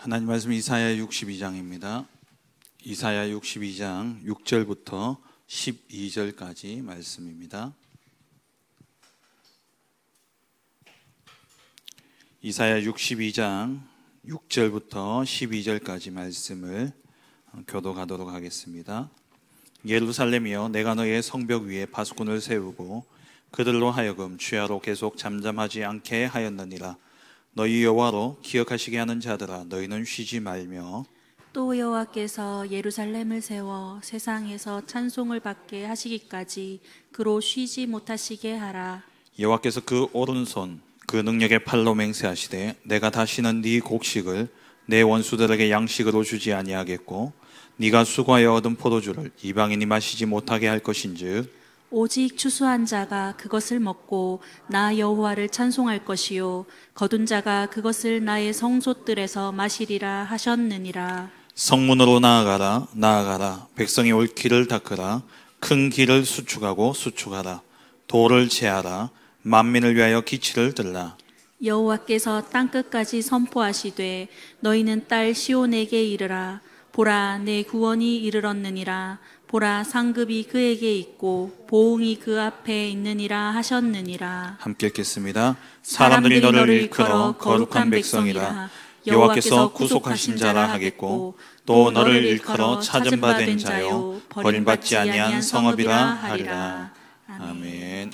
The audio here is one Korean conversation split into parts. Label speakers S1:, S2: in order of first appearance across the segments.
S1: 하나님 말씀 이사야 62장입니다. 이사야 62장 6절부터 12절까지 말씀입니다. 이사야 62장 6절부터 12절까지 말씀을 교독하도록 하겠습니다. 예루살렘이여, 내가 너의 성벽 위에 파수꾼을 세우고 그들로 하여금 주야로 계속 잠잠하지 않게 하였느니라. 너희 여호와로 기억하시게 하는 자들아, 너희는 쉬지 말며
S2: 또 여호와께서 예루살렘을 세워 세상에서 찬송을 받게 하시기까지 그로 쉬지 못하시게 하라.
S1: 여호와께서 그 오른손 그 능력의 팔로 맹세하시되 내가 다시는 네 곡식을 내 원수들에게 양식으로 주지 아니하겠고 네가 수고하여 얻은 포도주를 이방인이 마시지 못하게 할 것인즉
S2: 오직 추수한 자가 그것을 먹고 나 여호와를 찬송할 것이요 거둔 자가 그것을 나의 성소들에서 마시리라 하셨느니라.
S1: 성문으로 나아가라, 나아가라. 백성이 올 길을 닦으라. 큰 길을 수축하고 수축하라. 돌을 제하라. 만민을 위하여 기치를 들라.
S2: 여호와께서 땅끝까지 선포하시되 너희는 딸 시온에게 이르라. 보라, 내 구원이 이르렀느니라. 보라, 상급이 그에게 있고 보응이 그 앞에 있느니라 하셨느니라.
S1: 함께 읽겠습니다. 사람들이 너를 일컬어 거룩한 백성이라. 여호와께서 구속하신 자라 하겠고 또 너를 일컬어 찾은 바 된 자요 버림받지 아니한 성읍이라 하리라. 아멘.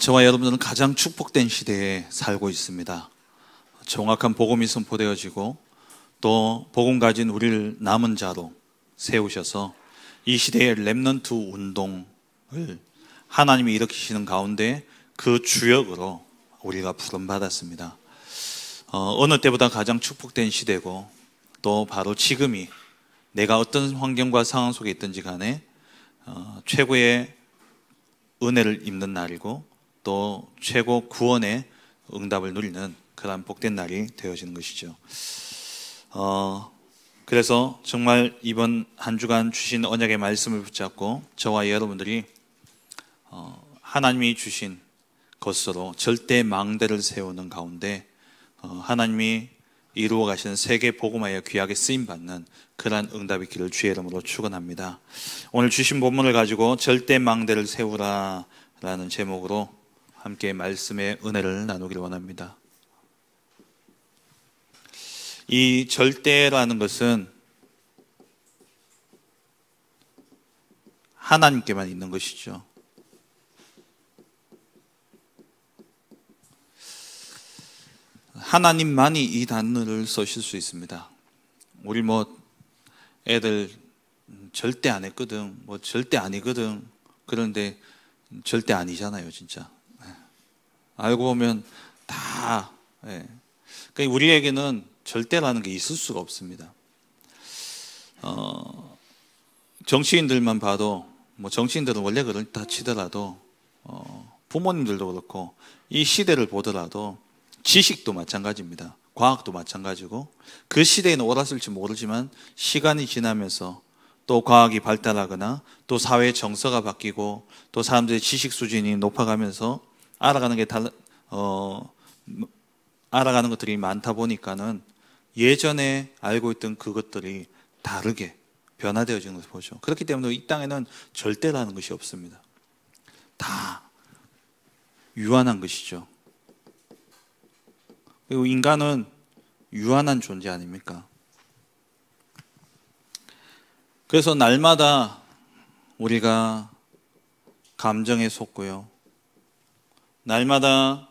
S1: 저와 여러분들은 가장 축복된 시대에 살고 있습니다. 정확한 복음이 선포되어지고 또 복음 가진 우리를 남은 자로 세우셔서 이 시대의 렘넌트 운동을 하나님이 일으키시는 가운데 그 주역으로 우리가 부름받았습니다. 어느 때보다 가장 축복된 시대고 또 바로 지금이 내가 어떤 환경과 상황 속에 있든지 간에 최고의 은혜를 입는 날이고 또 최고 구원의 응답을 누리는 그러한 복된 날이 되어지는 것이죠. 그래서 정말 이번 한 주간 주신 언약의 말씀을 붙잡고 저와 여러분들이 하나님이 주신 것으로 절대 망대를 세우는 가운데 하나님이 이루어 가시는 세계 복음화에 귀하게 쓰임받는 그러한 응답의 길을 주의 이름으로 축원합니다. 오늘 주신 본문을 가지고 절대 망대를 세우라 라는 제목으로 함께 말씀의 은혜를 나누기를 원합니다. 이 절대라는 것은 하나님께만 있는 것이죠. 하나님만이 이 단어를 쓰실 수 있습니다. 우리 애들 절대 안 했거든, 절대 아니거든. 그런데 절대 아니잖아요, 진짜. 알고 보면 다. 그러니까 우리에게는 절대라는 게 있을 수가 없습니다. 정치인들만 봐도, 정치인들은 원래 그렇다 치더라도, 부모님들도 그렇고, 이 시대를 보더라도, 지식도 마찬가지입니다. 과학도 마찬가지고, 그 시대에는 옳았을지 모르지만, 시간이 지나면서 또 과학이 발달하거나, 또 사회의 정서가 바뀌고, 또 사람들의 지식 수준이 높아가면서, 알아가는 것들이 많다 보니까는 예전에 알고 있던 그것들이 다르게 변화되어지는 것을 보죠. 그렇기 때문에 이 땅에는 절대라는 것이 없습니다. 다 유한한 것이죠. 그리고 인간은 유한한 존재 아닙니까? 그래서 날마다 우리가 감정에 속고요. 날마다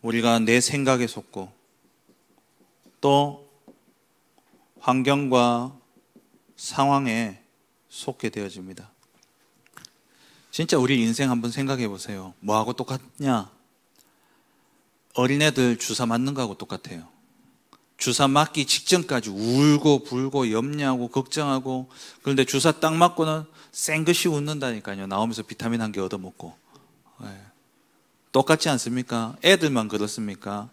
S1: 우리가 내 생각에 속고 또 환경과 상황에 속게 되어집니다. 진짜 우리 인생 한번 생각해 보세요. 뭐하고 똑같냐? 어린애들 주사 맞는 거하고 똑같아요. 주사 맞기 직전까지 울고 불고 염려하고 걱정하고, 그런데 주사 딱 맞고는 쌩긋이 웃는다니까요. 나오면서 비타민 한 개 얻어먹고. 똑같지 않습니까? 애들만 그렇습니까?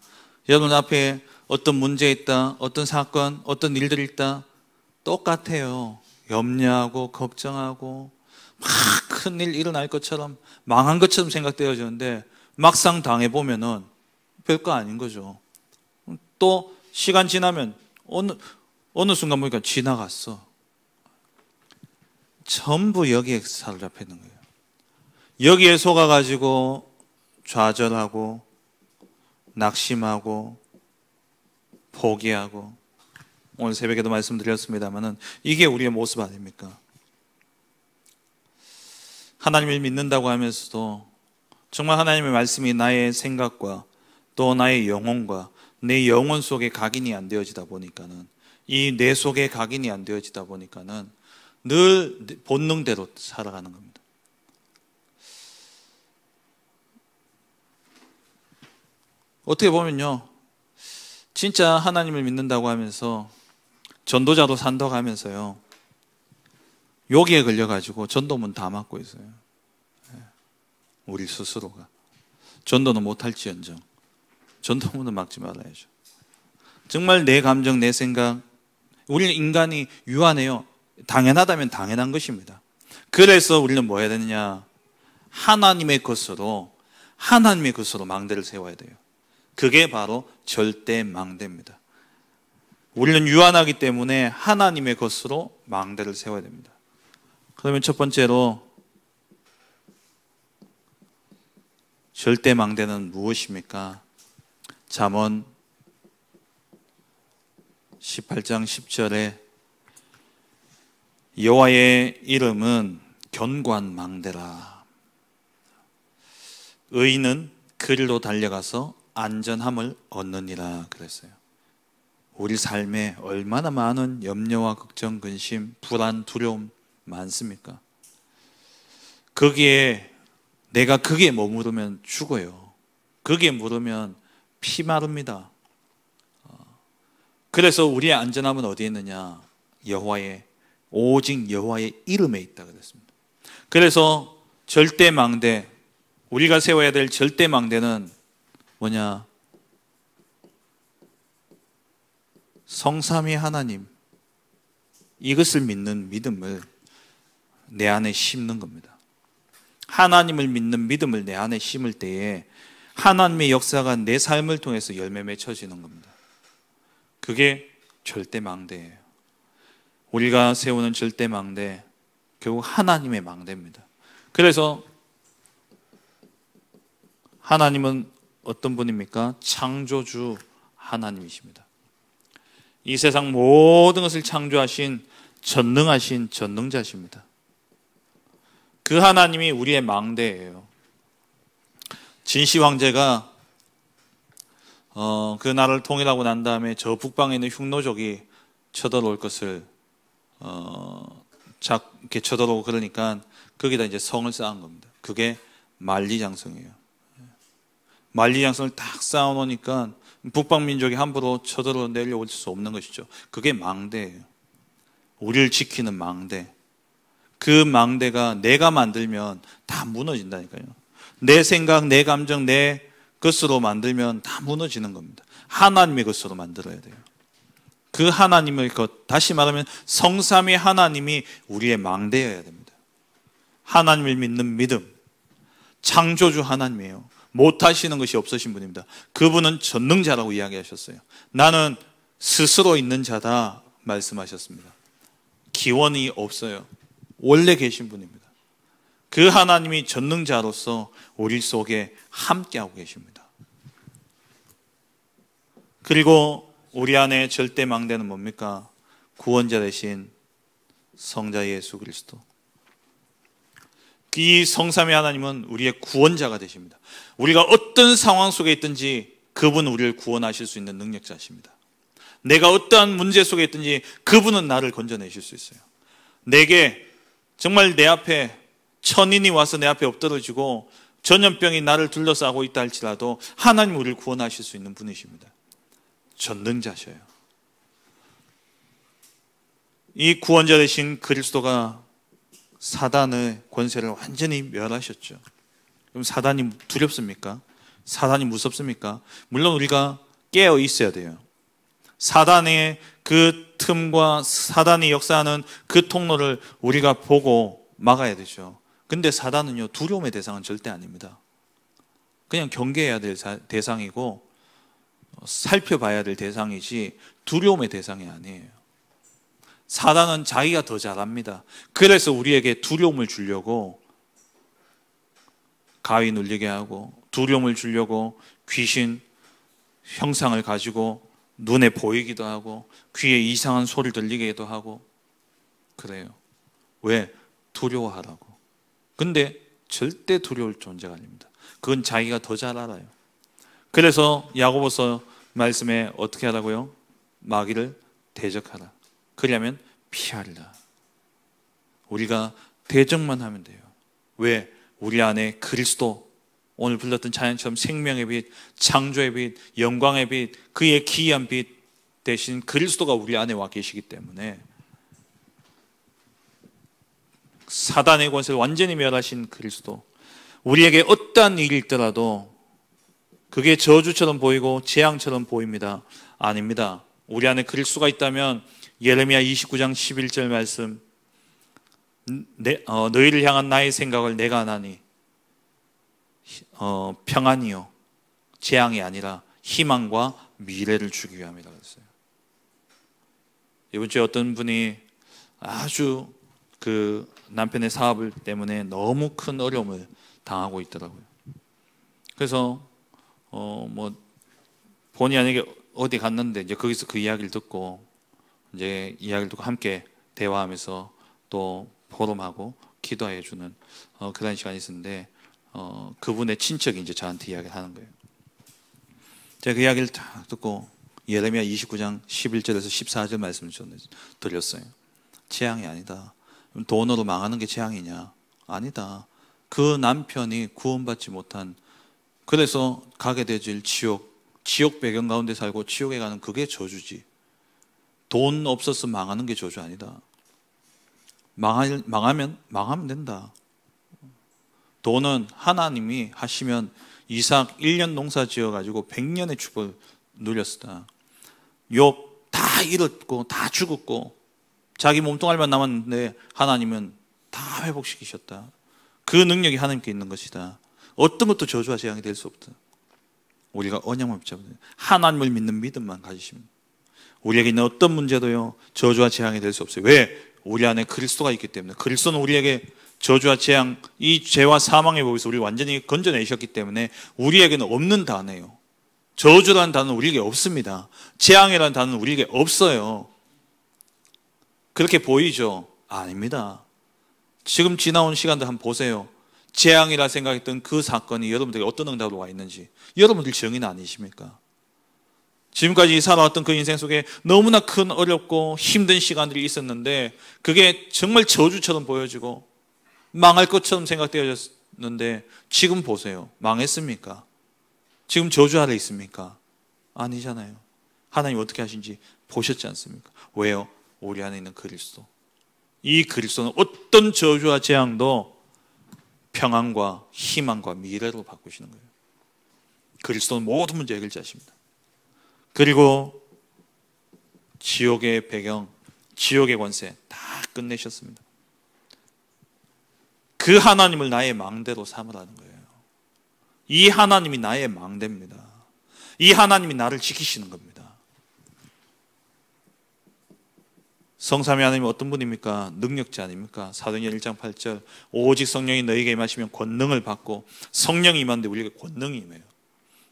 S1: 여러분 앞에 어떤 문제 있다, 어떤 사건, 어떤 일들이 있다, 똑같아요. 염려하고 걱정하고 막 큰일 일어날 것처럼 망한 것처럼 생각되어지는데 막상 당해보면은 별거 아닌 거죠. 또 시간 지나면 어느 순간 보니까 지나갔어. 전부 여기에 사로잡혀 있는 거예요. 여기에 속아가지고 좌절하고 낙심하고 포기하고, 오늘 새벽에도 말씀드렸습니다만은 이게 우리의 모습 아닙니까? 하나님을 믿는다고 하면서도 정말 하나님의 말씀이 나의 생각과 또 나의 영혼과 내 영혼 속에 각인이 안 되어지다 보니까는, 이 뇌 속에 각인이 안 되어지다 보니까는 늘 본능대로 살아가는 겁니다. 어떻게 보면요, 진짜 하나님을 믿는다고 하면서 전도자도 산다고 하면서요, 여기에 걸려가지고 전도문 다 막고 있어요. 우리 스스로가. 전도는 못할지언정 전도문은 막지 말아야죠. 정말 내 감정, 내 생각, 우리는 인간이 유한해요. 당연하다면 당연한 것입니다. 그래서 우리는 뭐 해야 되느냐, 하나님의 것으로 망대를 세워야 돼요. 그게 바로 절대 망대입니다. 우리는 유한하기 때문에 하나님의 것으로 망대를 세워야 됩니다. 그러면 첫 번째로 절대 망대는 무엇입니까? 잠언 18장 10절에 여호와의 이름은 견고한 망대라. 의인은 그리로 달려가서 안전함을 얻느니라 그랬어요. 우리 삶에 얼마나 많은 염려와 걱정, 근심, 불안, 두려움 많습니까? 내가 거기에 머무르면 죽어요. 거기에 머무르면 피 마릅니다. 그래서 우리의 안전함은 어디에 있느냐? 오직 여호와의 이름에 있다 그랬습니다. 그래서 절대 망대, 우리가 세워야 될 절대 망대는 뭐냐? 성삼위 하나님, 이것을 믿는 믿음을 내 안에 심는 겁니다. 하나님을 믿는 믿음을 내 안에 심을 때에 하나님의 역사가 내 삶을 통해서 열매 맺혀지는 겁니다. 그게 절대 망대예요. 우리가 세우는 절대 망대, 결국 하나님의 망대입니다. 그래서 하나님은 어떤 분입니까? 창조주 하나님이십니다. 이 세상 모든 것을 창조하신 전능하신 전능자십니다. 그 하나님이 우리의 망대예요. 진시 황제가 그 나라를 통일하고 난 다음에 저 북방에 있는 흉노족이 쳐들어올 것을 이렇게 쳐들어오고, 그러니까 거기다 이제 성을 쌓은 겁니다. 그게 만리장성이에요. 만리장성을 딱 쌓아놓으니까 북방 민족이 함부로 쳐들어 내려올 수 없는 것이죠. 그게 망대예요. 우리를 지키는 망대. 그 망대가 내가 만들면 다 무너진다니까요. 내 생각, 내 감정, 내 것으로 만들면 다 무너지는 겁니다. 하나님의 것으로 만들어야 돼요. 그 하나님의 것, 다시 말하면 성삼위 하나님이 우리의 망대여야 됩니다. 하나님을 믿는 믿음, 창조주 하나님이에요. 못하시는 것이 없으신 분입니다. 그분은 전능자라고 이야기하셨어요. 나는 스스로 있는 자다 말씀하셨습니다. 기원이 없어요. 원래 계신 분입니다. 그 하나님이 전능자로서 우리 속에 함께하고 계십니다. 그리고 우리 안에 절대 망대는 뭡니까? 구원자 되신 성자 예수 그리스도. 이 성삼위 하나님은 우리의 구원자가 되십니다. 우리가 어떤 상황 속에 있든지 그분은 우리를 구원하실 수 있는 능력자십니다. 내가 어떠한 문제 속에 있든지 그분은 나를 건져내실 수 있어요. 내게 정말 내 앞에 천인이 와서 내 앞에 엎드러지고 전염병이 나를 둘러싸고 있다 할지라도 하나님 우리를 구원하실 수 있는 분이십니다. 전능자셔요. 이 구원자 되신 그리스도가 사단의 권세를 완전히 멸하셨죠. 그럼 사단이 두렵습니까? 사단이 무섭습니까? 물론 우리가 깨어 있어야 돼요. 사단의 그 틈과 사단이 역사하는 그 통로를 우리가 보고 막아야 되죠. 근데 사단은요, 두려움의 대상은 절대 아닙니다. 그냥 경계해야 될 대상이고, 살펴봐야 될 대상이지 두려움의 대상이 아니에요. 사단은 자기가 더 잘합니다. 그래서 우리에게 두려움을 주려고 가위 눌리게 하고, 두려움을 주려고 귀신 형상을 가지고 눈에 보이기도 하고 귀에 이상한 소리를 들리기도 하고 그래요. 왜? 두려워하라고. 근데 절대 두려울 존재가 아닙니다. 그건 자기가 더 잘 알아요. 그래서 야고보서 말씀에 어떻게 하라고요? 마귀를 대적하라. 그러려면 피하리라. 우리가 대적만 하면 돼요. 왜? 우리 안에 그리스도, 오늘 불렀던 찬양처럼 생명의 빛, 창조의 빛, 영광의 빛, 그의 기이한 빛 대신 그리스도가 우리 안에 와 계시기 때문에 사단의 권세를 완전히 멸하신 그리스도, 우리에게 어떠한 일이 있더라도 그게 저주처럼 보이고 재앙처럼 보입니다. 아닙니다. 우리 안에 그리스도가 있다면 예레미야 29장 11절 말씀, 너희를 향한 나의 생각을 내가 아나니 평안이요 재앙이 아니라 희망과 미래를 주기 위함이라 했어요. 이번 주에 어떤 분이 아주 그 남편의 사업 때문에 너무 큰 어려움을 당하고 있더라고요. 그래서 본의 아니게 어디 갔는데 이제 거기서 그 이야기를 듣고 이제 이야기를 듣고 함께 대화하면서 또 포럼하고 기도해 주는 그런 시간이 있었는데 그분의 친척이 이제 저한테 이야기를 하는 거예요. 제가 그 이야기를 딱 듣고 예레미야 29장 11절에서 14절 말씀을 드렸어요. 재앙이 아니다. 돈으로 망하는 게 재앙이냐? 아니다. 그 남편이 구원받지 못한, 그래서 가게 되질 지옥 배경 가운데 살고 지옥에 가는 그게 저주지. 돈 없어서 망하는 게 저주 아니다. 망하면 된다. 돈은 하나님이 하시면 이삭 1년 농사 지어가지고 100년의 축복을 누렸다. 욥 다 잃었고 다 죽었고 자기 몸뚱아리만 남았는데 하나님은 다 회복시키셨다. 그 능력이 하나님께 있는 것이다. 어떤 것도 저주와 재앙이 될 수 없다. 우리가 언약만 붙잡으면 하나님을 믿는 믿음만 가지시면 우리에게 있는 어떤 문제도요 저주와 재앙이 될 수 없어요. 왜? 우리 안에 그리스도가 있기 때문에. 그리스도는 우리에게 저주와 재앙, 이 죄와 사망의 법에서 우리를 완전히 건져내셨기 때문에 우리에게는 없는 단어예요. 저주라는 단어는 우리에게 없습니다. 재앙이라는 단어는 우리에게 없어요. 그렇게 보이죠? 아닙니다. 지금 지나온 시간들 한번 보세요. 재앙이라 생각했던 그 사건이 여러분들에게 어떤 응답으로 와 있는지. 여러분들 증인 아니십니까? 지금까지 살아왔던 그 인생 속에 너무나 큰 어렵고 힘든 시간들이 있었는데 그게 정말 저주처럼 보여지고 망할 것처럼 생각되어졌는데 지금 보세요. 망했습니까? 지금 저주 아래 있습니까? 아니잖아요. 하나님 어떻게 하신지 보셨지 않습니까? 왜요? 우리 안에 있는 그리스도. 이 그리스도는 어떤 저주와 재앙도 평안과 희망과 미래로 바꾸시는 거예요. 그리스도는 모든 문제 해결자십니다. 그리고 지옥의 배경, 지옥의 권세 다 끝내셨습니다. 그 하나님을 나의 망대로 삼으라는 거예요. 이 하나님이 나의 망대입니다. 이 하나님이 나를 지키시는 겁니다. 성삼위 하나님이 어떤 분입니까? 능력자 아닙니까? 사도행전 1장 8절 오직 성령이 너희에게 임하시면 권능을 받고, 성령이 임하는데 우리에게 권능이 임해요.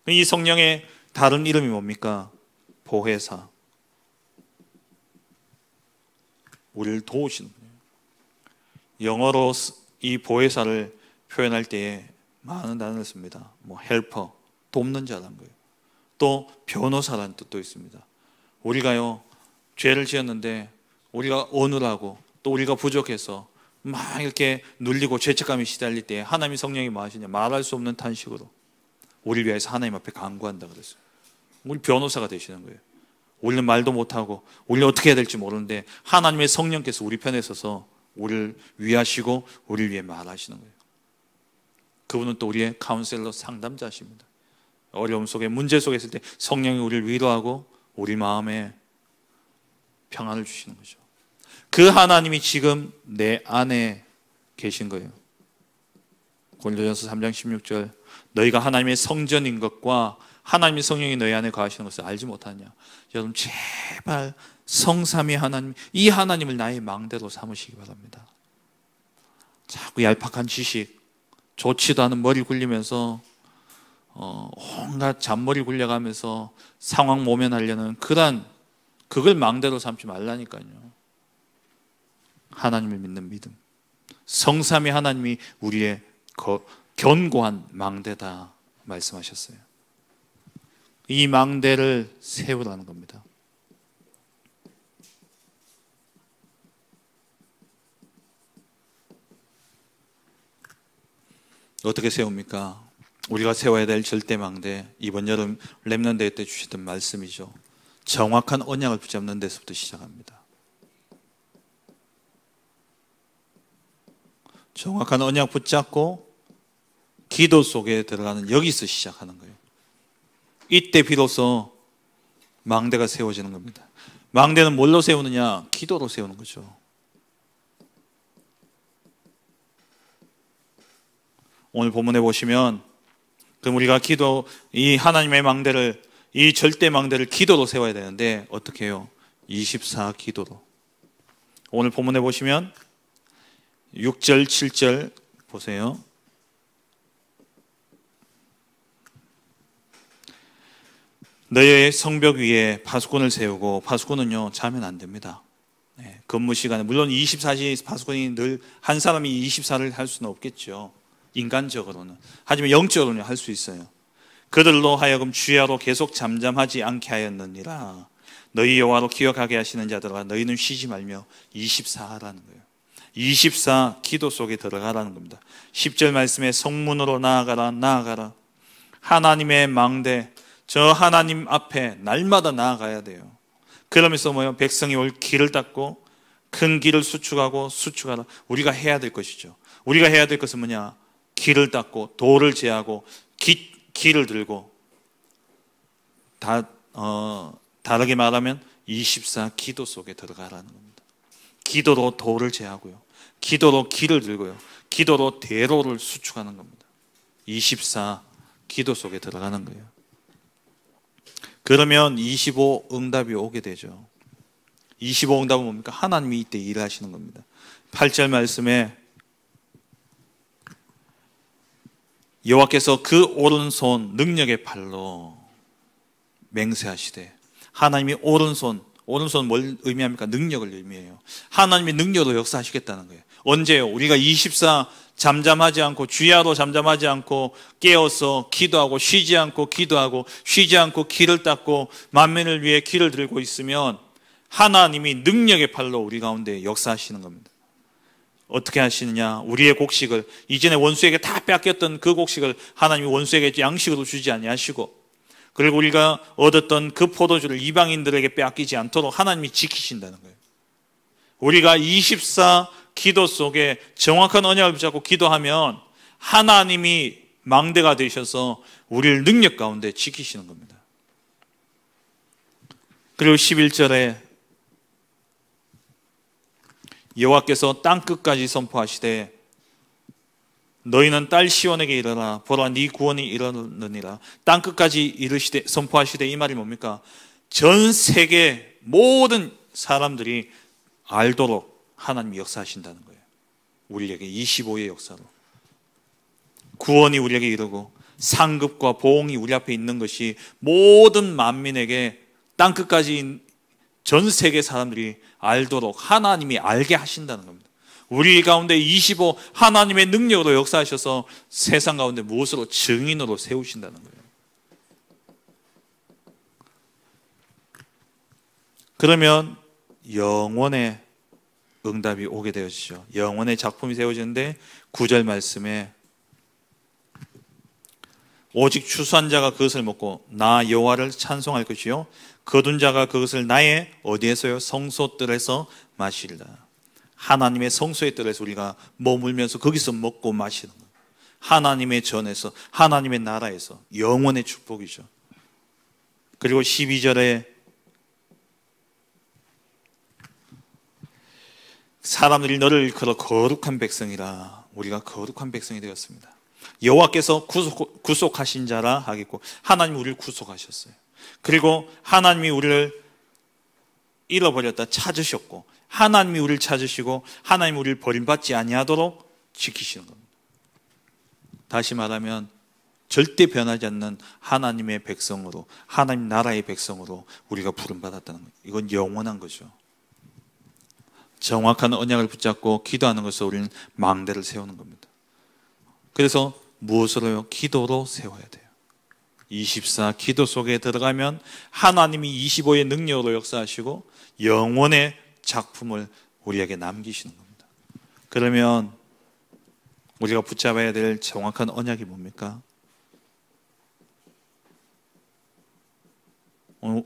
S1: 이 성령의 다른 이름이 뭡니까? 보혜사. 우리를 도우시는 분이에요. 영어로 이 보혜사를 표현할 때에 많은 단어를 씁니다. 헬퍼, 돕는 자라는 거예요. 또 변호사라는 뜻도 있습니다. 우리가요 죄를 지었는데 우리가 어눌하고 또 우리가 부족해서 막 이렇게 눌리고 죄책감이 시달릴 때 하나님의 성령이 뭐 하시냐? 말할 수 없는 탄식으로 우리를 위해서 하나님 앞에 간구한다 그랬어요. 우리 변호사가 되시는 거예요. 우리는 말도 못하고 우리는 어떻게 해야 될지 모르는데 하나님의 성령께서 우리 편에 서서 우리를 위하시고 우리를 위해 말하시는 거예요. 그분은 또 우리의 카운셀러, 상담자십니다. 어려움 속에, 문제 속에 있을 때 성령이 우리를 위로하고 우리 마음에 평안을 주시는 거죠. 그 하나님이 지금 내 안에 계신 거예요. 고린도전서 3장 16절 너희가 하나님의 성전인 것과 하나님의 성령이 너희 안에 거하시는 것을 알지 못하냐. 여러분 제발 성삼위 하나님, 이 하나님을 나의 망대로 삼으시기 바랍니다. 자꾸 얄팍한 지식, 좋지도 않은 머리 굴리면서 온갖 잔머리 굴려가면서 상황 모면하려는 그걸 망대로 삼지 말라니까요. 하나님을 믿는 믿음, 성삼위 하나님이 우리의 견고한 망대다 말씀하셨어요. 이 망대를 세우라는 겁니다. 어떻게 세웁니까? 우리가 세워야 될 절대망대, 이번 여름 렘넌트 때 주셨던 말씀이죠. 정확한 언약을 붙잡는 데서부터 시작합니다. 정확한 언약 붙잡고 기도 속에 들어가는, 여기서 시작하는 거예요. 이때 비로소 망대가 세워지는 겁니다. 망대는 뭘로 세우느냐? 기도로 세우는 거죠. 오늘 본문에 보시면, 그럼 우리가 이 하나님의 망대를, 이 절대 망대를 기도로 세워야 되는데 어떻게 해요? 24 기도로. 오늘 본문에 보시면 6절 7절 보세요. 너의 성벽 위에 파수꾼을 세우고, 파수꾼은요 자면 안 됩니다. 근무 시간에, 물론 24시 파수꾼이 늘 한 사람이 24를 할 수는 없겠죠, 인간적으로는. 하지만 영적으로는 할 수 있어요. 그들로 하여금 주야로 계속 잠잠하지 않게 하였느니라. 너희 여호와로 기억하게 하시는 자들아, 너희는 쉬지 말며 24하라는 거예요. 24 기도 속에 들어가라는 겁니다. 10절 말씀에 성문으로 나아가라. 하나님의 망대, 저 하나님 앞에 날마다 나아가야 돼요. 그러면서 백성이 올 길을 닦고 큰 길을 수축하라. 우리가 해야 될 것이죠. 우리가 해야 될 것은 뭐냐? 길을 닦고 돌을 제하고 길을 들고, 다르게 말하면 24 기도 속에 들어가라는 겁니다. 기도로 돌을 제하고요, 기도로 길을 들고요, 기도로 대로를 수축하는 겁니다. 24 기도 속에 들어가는 거예요. 그러면 25 응답이 오게 되죠. 25 응답은 뭡니까? 하나님이 이때 일하시는 겁니다. 8절 말씀에 여호와께서 그 오른손 능력의 팔로 맹세하시되, 하나님이 오른손 뭘 의미합니까? 능력을 의미해요. 하나님이 능력으로 역사하시겠다는 거예요. 언제요? 우리가 24 잠잠하지 않고, 주야로 잠잠하지 않고 깨어서 기도하고, 쉬지 않고 기도하고, 쉬지 않고 길을 닦고 만민을 위해 길을 들고 있으면 하나님이 능력의 팔로 우리 가운데 역사하시는 겁니다. 어떻게 하시느냐? 우리의 곡식을, 이전에 원수에게 다 뺏겼던 그 곡식을 하나님이 원수에게 양식으로 주지 아니하시고, 그리고 우리가 얻었던 그 포도주를 이방인들에게 빼앗기지 않도록 하나님이 지키신다는 거예요. 우리가 24 기도 속에 정확한 언약을 붙잡고 기도하면 하나님이 망대가 되셔서 우리를 능력 가운데 지키시는 겁니다. 그리고 11절에 여호와께서 땅끝까지 선포하시되, 너희는 딸 시온에게 이르라. 보라, 네 구원이 이르느니라. 땅끝까지 이르시되, 선포하시되, 이 말이 뭡니까? 전 세계 모든 사람들이 알도록 하나님이 역사하신다는 거예요. 우리에게 25의 역사로 구원이 우리에게 이르고, 상급과 보응이 우리 앞에 있는 것이 모든 만민에게, 땅끝까지 전 세계 사람들이 알도록 하나님이 알게 하신다는 겁니다. 우리 가운데 25 하나님의 능력으로 역사하셔서 세상 가운데 무엇으로? 증인으로 세우신다는 거예요. 그러면 영원의 응답이 오게 되어지죠. 영원의 작품이 세워지는데 9절 말씀에 오직 추수한 자가 그것을 먹고 나 여호와를 찬송할 것이요 거둔 자가 그것을 나의 어디에서요? 성소뜰에서 마시리라. 하나님의 성소의 뜰에서 우리가 머물면서 거기서 먹고 마시는 거예요. 하나님의 전에서, 하나님의 나라에서 영원의 축복이죠. 그리고 12절에 사람들이 너를 일컬어 거룩한 백성이라. 우리가 거룩한 백성이 되었습니다. 여호와께서 구속하신 자라 하겠고, 하나님 우리를 구속하셨어요. 그리고 하나님이 우리를 잃어버렸다 찾으셨고, 하나님이 우리를 찾으시고 하나님이 우리를 버림받지 아니하도록 지키시는 겁니다. 다시 말하면 절대 변하지 않는 하나님의 백성으로, 하나님 나라의 백성으로 우리가 부름받았다는 거예요. 이건 영원한 거죠. 정확한 언약을 붙잡고 기도하는 것으로 우리는 망대를 세우는 겁니다. 그래서 무엇으로요? 기도로 세워야 돼요. 24 기도 속에 들어가면 하나님이 25의 능력으로 역사하시고 영원의 작품을 우리에게 남기시는 겁니다. 그러면 우리가 붙잡아야 될 정확한 언약이 뭡니까?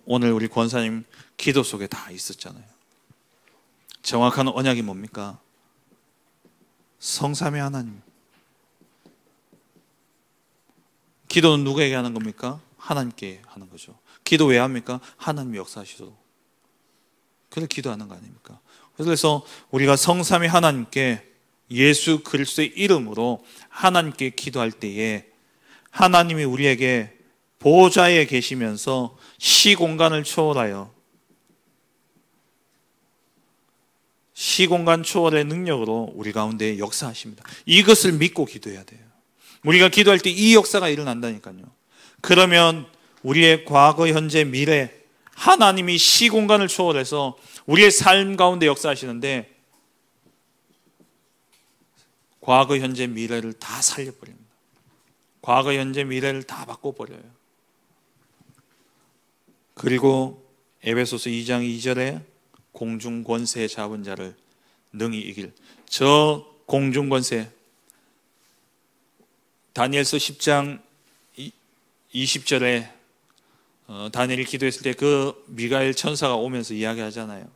S1: 오늘 우리 권사님 기도 속에 다 있었잖아요. 정확한 언약이 뭡니까? 성삼위 하나님. 기도는 누구에게 하는 겁니까? 하나님께 하는 거죠. 기도 왜 합니까? 하나님이 역사하시도록. 그래서 기도하는 거 아닙니까? 그래서 우리가 성삼위 하나님께 예수 그리스도의 이름으로 하나님께 기도할 때에 하나님이 우리에게 보좌에 계시면서 시공간을 초월하여 시공간 초월의 능력으로 우리 가운데 역사하십니다. 이것을 믿고 기도해야 돼요. 우리가 기도할 때 이 역사가 일어난다니까요. 그러면 우리의 과거, 현재, 미래 하나님이 시공간을 초월해서 우리의 삶 가운데 역사하시는데 과거, 현재, 미래를 다 살려버립니다. 과거, 현재, 미래를 다 바꿔버려요. 그리고 에베소서 2장 2절에 공중권세 잡은 자를 능히 이길, 저 공중권세, 다니엘서 10장 20절에 다니엘이 기도했을 때 그 미가엘 천사가 오면서 이야기하잖아요.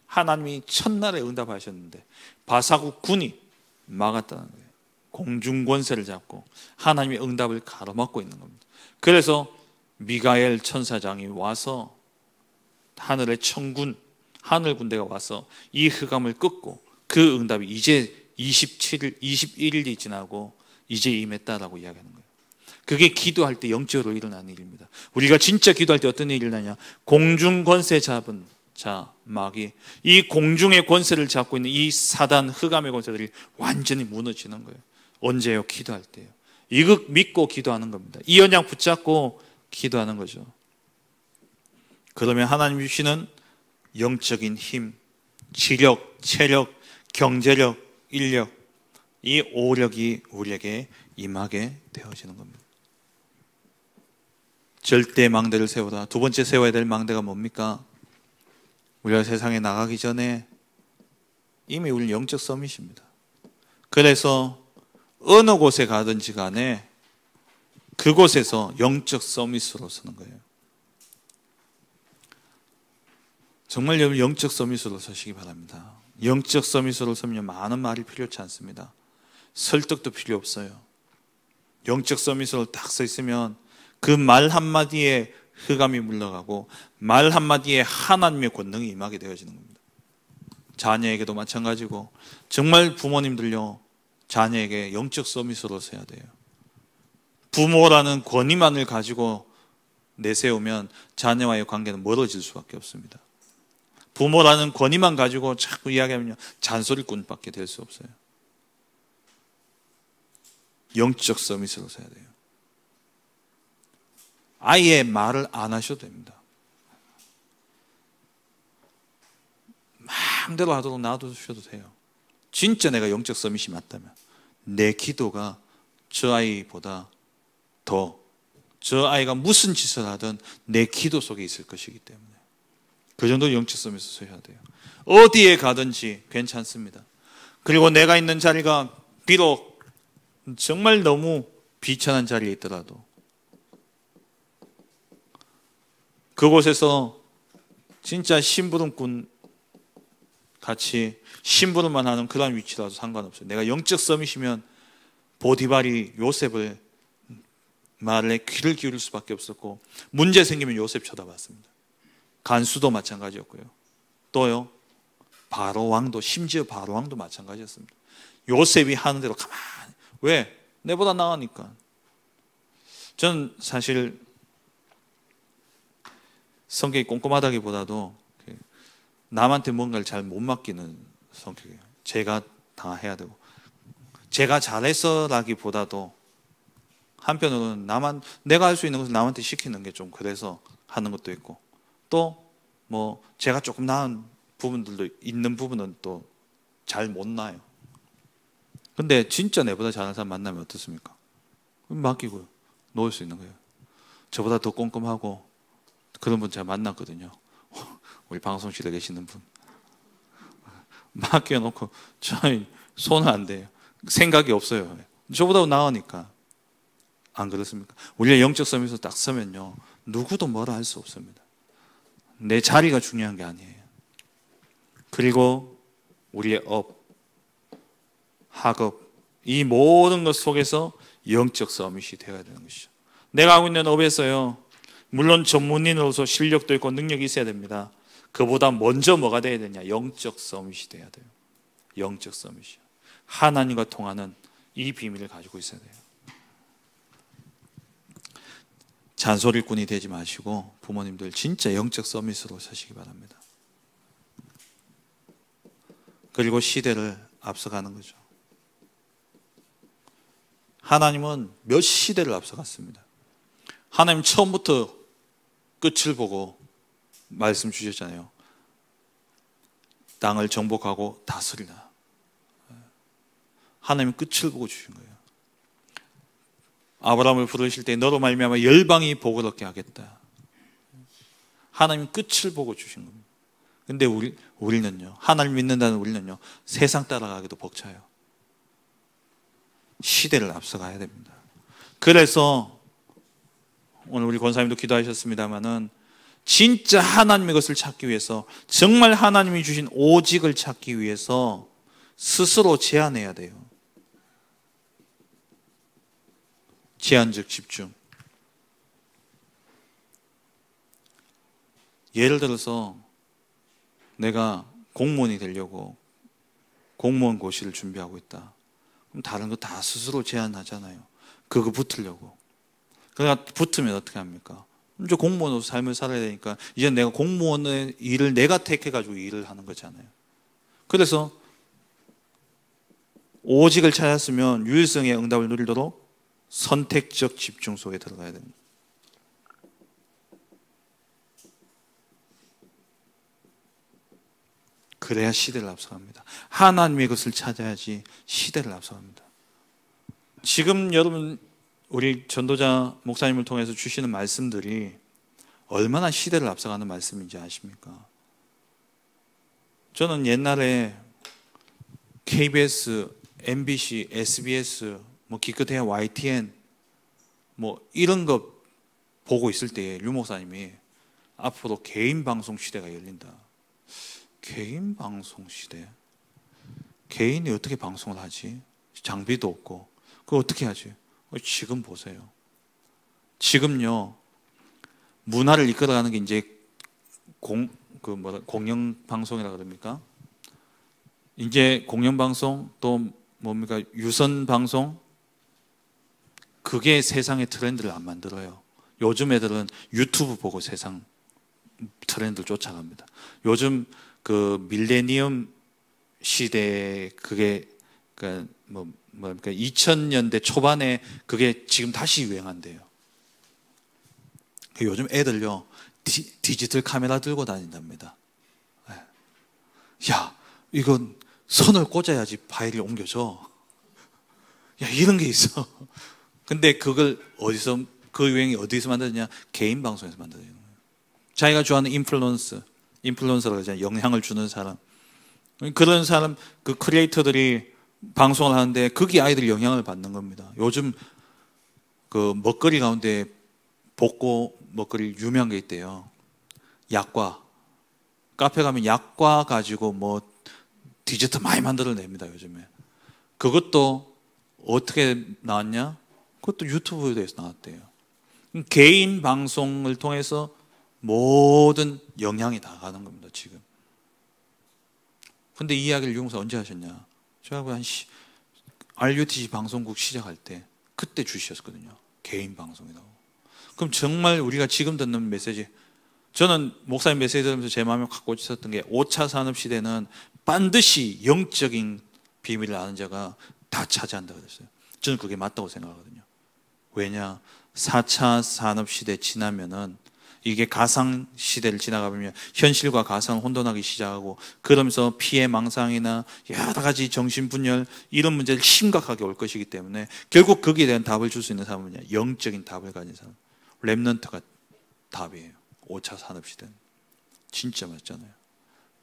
S1: 하나님이 첫날에 응답하셨는데 바사국 군이 막았다는 거예요. 공중권세를 잡고 하나님의 응답을 가로막고 있는 겁니다. 그래서 미가엘 천사장이 와서 하늘의 천군, 하늘 군대가 와서 이 흑암을 꺾고 그 응답이 이제 21일이 지나고 이제 임했다라고 이야기하는 거예요. 그게 기도할 때 영적으로 일어나는 일입니다. 우리가 진짜 기도할 때 어떤 일이 일어나냐? 공중 권세 잡은 자, 마귀, 이 공중의 권세를 잡고 있는 이 사단, 흑암의 권세들이 완전히 무너지는 거예요. 언제요? 기도할 때요. 이거 믿고 기도하는 겁니다. 이 언약 붙잡고 기도하는 거죠. 그러면 하나님 주시는 영적인 힘, 지력, 체력, 경제력, 인력, 이 오력이 우리에게 임하게 되어지는 겁니다. 절대 망대를 세우라. 두 번째 세워야 될 망대가 뭡니까? 우리가 세상에 나가기 전에 이미 우리 영적 서밋입니다. 그래서 어느 곳에 가든지 간에 그곳에서 영적 서밋으로 서는 거예요. 정말 여러분 영적 서밋으로 서시기 바랍니다. 영적 서밋으로 서면 많은 말이 필요치 않습니다. 설득도 필요 없어요. 영적 서밋으로 딱 서 있으면 그 말 한마디에 흑암이 물러가고 말 한마디에 하나님의 권능이 임하게 되어지는 겁니다. 자녀에게도 마찬가지고 정말 부모님들요, 자녀에게 영적 서밋으로 서야 돼요. 부모라는 권위만을 가지고 내세우면 자녀와의 관계는 멀어질 수밖에 없습니다. 부모라는 권위만 가지고 자꾸 이야기하면 잔소리꾼밖에 될 수 없어요. 영적 서밋으로 서야 돼요. 아예 말을 안 하셔도 됩니다. 마음대로 하도록 놔두셔도 돼요. 진짜 내가 영적 서밋이 맞다면 내 기도가 저 아이보다 더, 저 아이가 무슨 짓을 하든 내 기도 속에 있을 것이기 때문에 그 정도 영적 서밋을 서야 돼요. 어디에 가든지 괜찮습니다. 그리고 내가 있는 자리가 비록 정말 너무 비천한 자리에 있더라도 그곳에서 진짜 심부름꾼 같이 심부름만 하는 그런 위치라도 상관없어요. 내가 영적 서밋이면 보디발이 요셉을 말에 귀를 기울일 수밖에 없었고 문제 생기면 요셉 쳐다봤습니다. 간수도 마찬가지였고요. 또요, 바로 왕도, 심지어 바로 왕도 마찬가지였습니다. 요셉이 하는 대로 가만히, 왜? 내보다 나으니까. 저는 사실 성격이 꼼꼼하다기보다도 남한테 뭔가를 잘 못 맡기는 성격이에요. 제가 다 해야 되고, 제가 잘했어라기보다도 한편으로는 내가 할 수 있는 것을 남한테 시키는 게 좀 그래서 하는 것도 있고, 또 뭐 제가 조금 나은 부분들도 있는 부분은 또 잘 못 나요. 근데 진짜 내보다 잘하는 사람 만나면 어떻습니까? 맡기고요, 놓을 수 있는 거예요. 저보다 더 꼼꼼하고 그런 분 제가 만났거든요. 우리 방송실에 계시는 분 맡겨놓고 저희 손은 안 대요. 생각이 없어요. 저보다 나으니까. 안 그렇습니까? 우리가 영적 섬에서 딱 서면요, 누구도 뭐라 할 수 없습니다. 내 자리가 중요한 게 아니에요. 그리고 우리의 업, 학업, 이 모든 것 속에서 영적 서밋이 되어야 되는 것이죠. 내가 하고 있는 업에서요, 물론 전문인으로서 실력도 있고 능력이 있어야 됩니다. 그보다 먼저 뭐가 돼야 되냐? 영적 서밋이 돼야 돼요. 영적 서밋이요. 하나님과 통하는 이 비밀을 가지고 있어야 돼요. 잔소리꾼이 되지 마시고 부모님들 진짜 영적 서밋으로 서시기 바랍니다. 그리고 시대를 앞서가는 거죠. 하나님은 몇 시대를 앞서갔습니다. 하나님 처음부터 끝을 보고 말씀 주셨잖아요. 땅을 정복하고 다스리라. 하나님 끝을 보고 주신 거예요. 아브라함을 부르실 때 너로 말미암아 열방이 복을 얻게 하겠다. 하나님 끝을 보고 주신 겁니다. 근데 우리는요, 하나님 믿는다는 우리는요, 세상 따라가기도 벅차요. 시대를 앞서가야 됩니다. 그래서 오늘 우리 권사님도 기도하셨습니다마는 진짜 하나님의 것을 찾기 위해서, 정말 하나님이 주신 오직을 찾기 위해서 스스로 제한해야 돼요. 제한적 집중. 예를 들어서 내가 공무원이 되려고 공무원 고시를 준비하고 있다. 그럼 다른 거 다 스스로 제한하잖아요. 그거 붙으려고. 그러니까 붙으면 어떻게 합니까? 이제 공무원으로 삶을 살아야 되니까 이제 내가 공무원의 일을 내가 택해가지고 일을 하는 거잖아요. 그래서 오직을 찾았으면 유일성의 응답을 누리도록 선택적 집중 속에 들어가야 됩니다. 그래야 시대를 앞서갑니다. 하나님의 것을 찾아야지 시대를 앞서갑니다. 지금 여러분 우리 전도자 목사님을 통해서 주시는 말씀들이 얼마나 시대를 앞서가는 말씀인지 아십니까? 저는 옛날에 KBS, MBC, SBS, 뭐 기껏해야 YTN 뭐 이런 거 보고 있을 때 유 목사님이 앞으로 개인 방송 시대가 열린다. 개인 방송 시대? 개인이 어떻게 방송을 하지? 장비도 없고 그거 어떻게 하지? 지금 보세요. 지금요, 문화를 이끌어가는 게 이제 공영방송이라 그럽니까? 이제 공영방송 또 뭡니까? 유선방송? 그게 세상의 트렌드를 안 만들어요. 요즘 애들은 유튜브 보고 세상 트렌드를 쫓아갑니다. 요즘 그 밀레니엄 시대에 그게 그러니까 2000년대 초반에 그게 지금 다시 유행한대요. 요즘 애들요, 디지털 카메라 들고 다닌답니다. 야, 이건 선을 꽂아야지 파일이 옮겨져. 야, 이런 게 있어. 근데 그걸 그 유행이 어디서 만드느냐? 개인 방송에서 만드는 거예요. 자기가 좋아하는 인플루언서라고 하잖아요. 영향을 주는 사람. 그런 사람, 그 크리에이터들이 방송을 하는데 거기 아이들이 영향을 받는 겁니다. 요즘 그 먹거리 가운데 복고 먹거리 유명한 게 있대요. 약과. 카페 가면 약과 가지고 뭐 디저트 많이 만들어냅니다, 요즘에. 그것도 어떻게 나왔냐? 그것도 유튜브에서 나왔대요. 개인 방송을 통해서 모든 영향이 다 가는 겁니다, 지금. 근데 이 이야기를 유 목사 언제 하셨냐? 제가 한 RUTC 방송국 시작할 때 그때 주셨거든요. 개인 방송이라고. 그럼 정말 우리가 지금 듣는 메시지, 저는 목사님 메시지 들으면서 제 마음에 확 꽂혔던 게 5차 산업시대는 반드시 영적인 비밀을 아는 자가 다 차지한다고 그랬어요. 저는 그게 맞다고 생각하거든요. 왜냐? 4차 산업시대 지나면은 이게 가상시대를 지나가면 현실과 가상 혼돈하기 시작하고, 그러면서 피해망상이나 여러 가지 정신분열 이런 문제를 심각하게 올 것이기 때문에 결국 거기에 대한 답을 줄 수 있는 사람은 영적인 답을 가진 사람, 렘넌트가 답이에요. 5차 산업시대는 진짜 맞잖아요.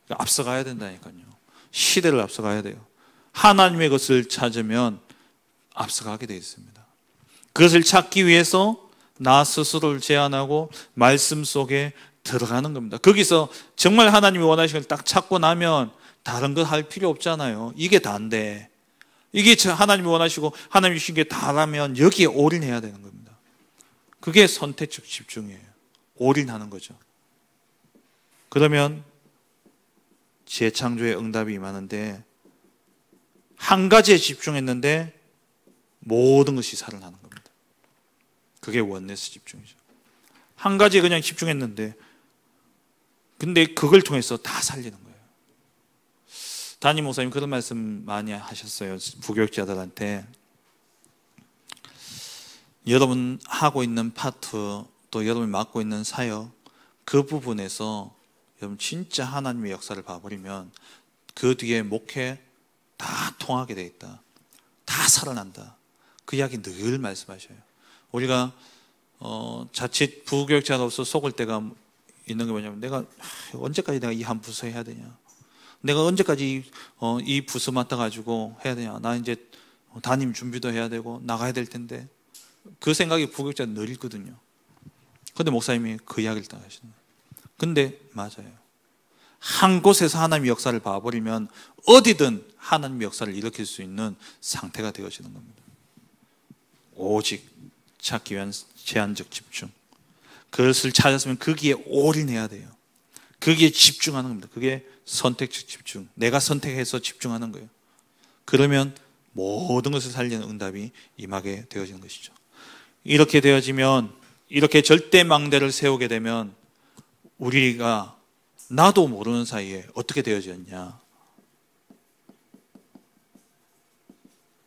S1: 그러니까 앞서가야 된다니까요. 시대를 앞서가야 돼요. 하나님의 것을 찾으면 앞서가게 되어 있습니다. 그것을 찾기 위해서 나 스스로를 제한하고 말씀 속에 들어가는 겁니다. 거기서 정말 하나님이 원하시는 걸 딱 찾고 나면 다른 거 할 필요 없잖아요. 이게 다인데, 이게 하나님이 원하시고 하나님이 주신 게 다라면 여기에 올인해야 되는 겁니다. 그게 선택적 집중이에요. 올인하는 거죠. 그러면 재창조의 응답이 임하는데, 한 가지에 집중했는데 모든 것이 살아나는 겁니다. 그게 원네스 집중이죠. 한 가지에 그냥 집중했는데, 근데 그걸 통해서 다 살리는 거예요. 담임 목사님 그런 말씀 많이 하셨어요. 부교육자들한테. 여러분 하고 있는 파트, 또 여러분이 맡고 있는 사역, 그 부분에서 여러분 진짜 하나님의 역사를 봐버리면 그 뒤에 목회 다 통하게 돼 있다. 다 살아난다. 그 이야기 늘 말씀하셔요. 우리가 자칫 부교육자로서 속을 때가 있는 게 뭐냐면, 내가 언제까지 내가 이 한 부서 해야 되냐, 내가 언제까지 이 부서 맡아가지고 해야 되냐, 나 이제 담임 준비도 해야 되고 나가야 될 텐데, 그 생각이 부교육자 늘 있거든요. 근데 목사님이 그 이야기를 딱 하시는 거예요. 근데 맞아요. 한 곳에서 하나님의 역사를 봐버리면 어디든 하나님의 역사를 일으킬 수 있는 상태가 되어지는 겁니다. 오직 찾기 위한 제한적 집중, 그것을 찾았으면 거기에 올인해야 돼요. 거기에 집중하는 겁니다. 그게 선택적 집중, 내가 선택해서 집중하는 거예요. 그러면 모든 것을 살리는 응답이 임하게 되어지는 것이죠. 이렇게 되어지면, 이렇게 절대망대를 세우게 되면 우리가 나도 모르는 사이에 어떻게 되어졌냐,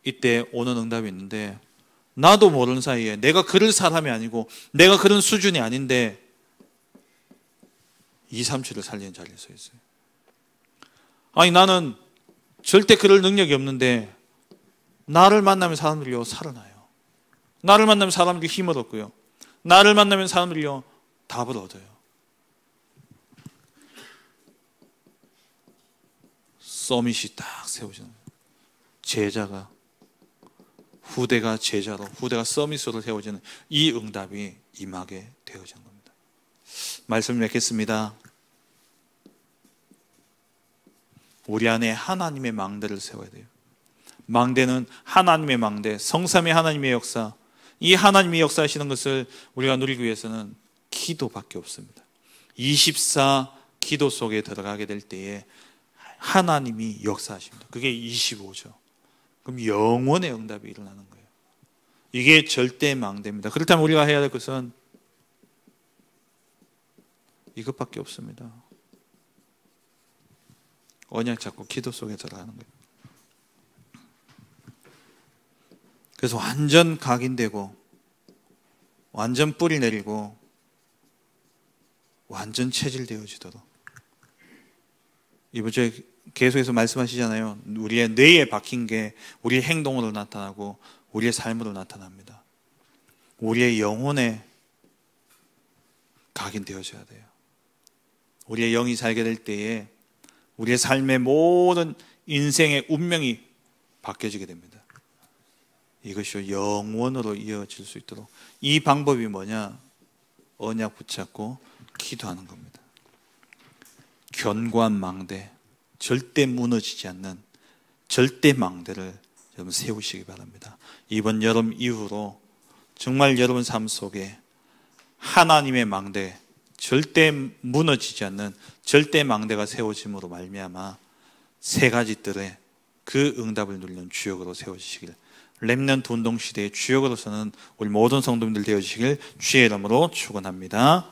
S1: 이때 오는 응답이 있는데, 나도 모르는 사이에 내가 그럴 사람이 아니고 내가 그런 수준이 아닌데 2, 3주를 살리는 자리에 서 있어요. 아니 나는 절대 그럴 능력이 없는데 나를 만나면 사람들이요 살아나요. 나를 만나면 사람들이 힘을 얻고요, 나를 만나면 사람들이요 답을 얻어요. 서밋이 딱 세워지는 거예요. 제자가, 후대가 제자로, 후대가 서밋으로 세워지는 이 응답이 임하게 되어지는 겁니다. 말씀 맺겠습니다. 우리 안에 하나님의 망대를 세워야 돼요. 망대는 하나님의 망대, 성삼위 하나님의 역사, 이 하나님이 역사하시는 것을 우리가 누리기 위해서는 기도밖에 없습니다. 24 기도 속에 들어가게 될 때에 하나님이 역사하십니다. 그게 25죠. 그럼 영원의 응답이 일어나는 거예요. 이게 절대 망대입니다. 그렇다면 우리가 해야 될 것은 이것밖에 없습니다. 언약 잡고 기도 속에 들어가는 거예요. 그래서 완전 각인되고 완전 뿌리 내리고 완전 체질되어지도록, 이번 주에 계속해서 말씀하시잖아요. 우리의 뇌에 박힌 게 우리의 행동으로 나타나고 우리의 삶으로 나타납니다. 우리의 영혼에 각인되어져야 돼요. 우리의 영이 살게 될 때에 우리의 삶의 모든 인생의 운명이 바뀌어지게 됩니다. 이것이 영원으로 이어질 수 있도록 이 방법이 뭐냐? 언약 붙잡고 기도하는 겁니다. 견고한 망대, 절대 무너지지 않는 절대 망대를 여러분 세우시기 바랍니다. 이번 여름 이후로 정말 여러분 삶 속에 하나님의 망대, 절대 무너지지 않는 절대 망대가 세워짐으로 말미암아 세 가지 뜰에 그 응답을 누리는 주역으로 세워지시길 렘넌트 운동 시대의 주역으로서는 우리 모든 성도님들 되어주시길 주의 이름으로 축원합니다.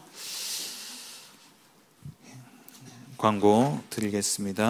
S1: 광고 드리겠습니다.